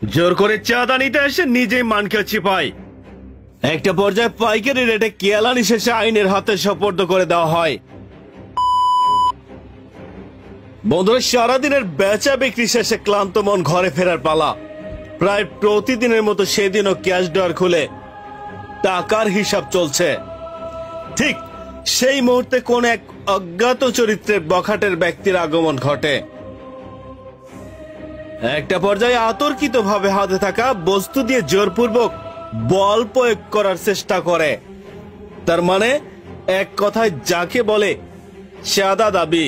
জোর করে চাঁদা নিতে এসে নিজেই মানকে ছিপায়। একটা পর্যায়ে পাইকারি রেটে কেলানি শেষে আইনের হাতে সোপর্দ করে দেওয়া হয়। বন্ধুরা, সারাদিনের বেচা বিক্রি শেষে ক্লান্ত মন ঘরে ফেরার পালা। প্রায় প্রতিদিনের মতো সেদিনও ক্যাশ ড্রয়ার খুলে টাকার হিসাব চলছে। ঠিক সেই মুহূর্তে কোন এক অজ্ঞাত চরিত্রের বখাটের ব্যক্তির আগমন ঘটে। একটা পর্যায়ে আতর্কিত ভাবে হাতে থাকা বস্তু দিয়ে জোরপূর্বক বল প্রয়োগ করার চেষ্টা করে। তার মানে এক কথায় যাকে বলে চাঁদা দাবি।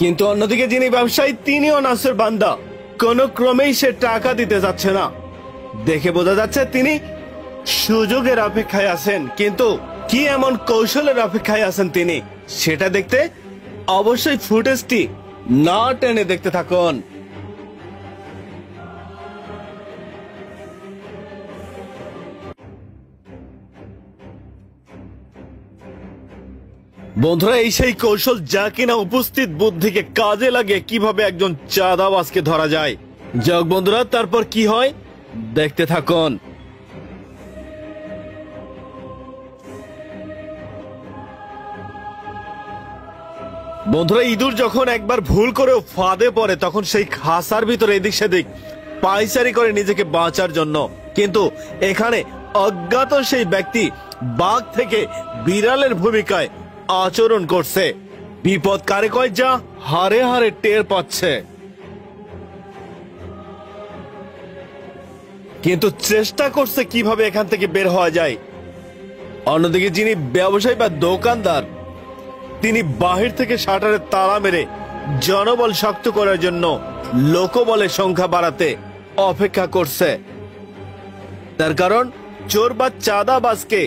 কিন্তু অন্যদিকে যিনি ব্যবসায়ী তিনিও নাসের বান্দা। কোন ক্রমেই সে টাকা দিতে যাচ্ছে না। দেখে বোঝা যাচ্ছে তিনি সুযোগের অপেক্ষায় আছেন। কিন্তু কি এমন কৌশলের অপেক্ষায় আছেন তিনি, সেটা দেখতে অবশ্যই ফুটেজটি না টেনে দেখতে থাকুন। বন্ধুরা, এই সেই কৌশল যা কিনা উপস্থিত বুদ্ধিকে কাজে লাগে কিভাবে একজন চাঁদাবাজকে ধরা যায়। যাক বন্ধুরা, তারপর কি হয় দেখতে থাকুন। বন্ধুরা, ইঁদুর যখন একবার ভুল করেও ফাঁদে পড়ে তখন সেই খাসার ভিতরে এদিক সেদিক পায়চারি করে নিজেকে বাঁচার জন্য। কিন্তু এখানে অজ্ঞাত সেই ব্যক্তি বাঘ থেকে বিড়ালের ভূমিকায় আচরণ করছে। বিপদ কারে কয় যা হারে হারে টের পাচ্ছে। কিন্তু চেষ্টা করছে কিভাবে এখান থেকে বের হওয়া যায়। অন্যদিকে যিনি ব্যবসায়ী বা দোকানদার, তিনি বাহির থেকে শাটারের তালা মেরে জনবল শক্ত করার জন্য লোকবলের সংখ্যা বাড়াতে অপেক্ষা করছে। তার কারণ চোর বা চাঁদাবাজকে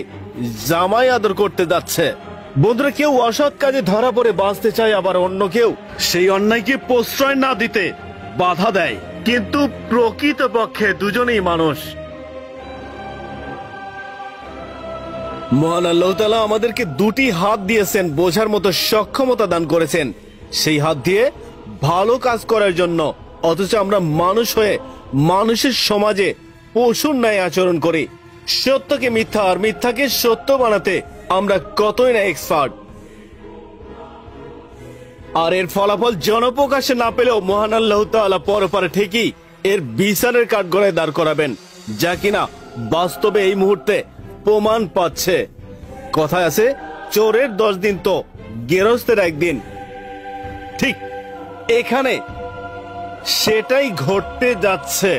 জামাই আদর করতে যাচ্ছে। বন্ধুরা, কেউ অসৎ কাজে ধরা পড়ে বাঁচতে চায়, আবার অন্য কেউ সেই অন্যায়কে প্রশ্রয় না দিতে বাধা দেয়। কিন্তু প্রকৃতপক্ষে দুজনেই মানুষ। মহান আল্লাহ তাআলা আমাদেরকে দুটি হাত দিয়েছেন, বোঝার মতো সক্ষমতা দান করেছেন সেই হাত দিয়ে ভালো কাজ করার জন্য। অথচ আমরা মানুষ হয়ে মানুষের সমাজে পশুর ন্যায় আচরণ করি। সত্যকে মিথ্যা আর মিথ্যাকে সত্য বানাতে আমরা কতই না এক্সপার্ট। আর এর ফলাফল জনপ্রকাশে না পেলেও মহান আল্লাহ তাআলা পরপারে ঠিকই এর বিচারের কাঠগড়ায় দাঁড় করাবেন, যা কিনা বাস্তবে এই মুহূর্তে প্রমাণ পাচ্ছে। কথায় আছে, চোরের 10 দিন তো গেরস্তের 1 দিন। ঠিক এখানে সেটাই ঘটতে যাচ্ছে।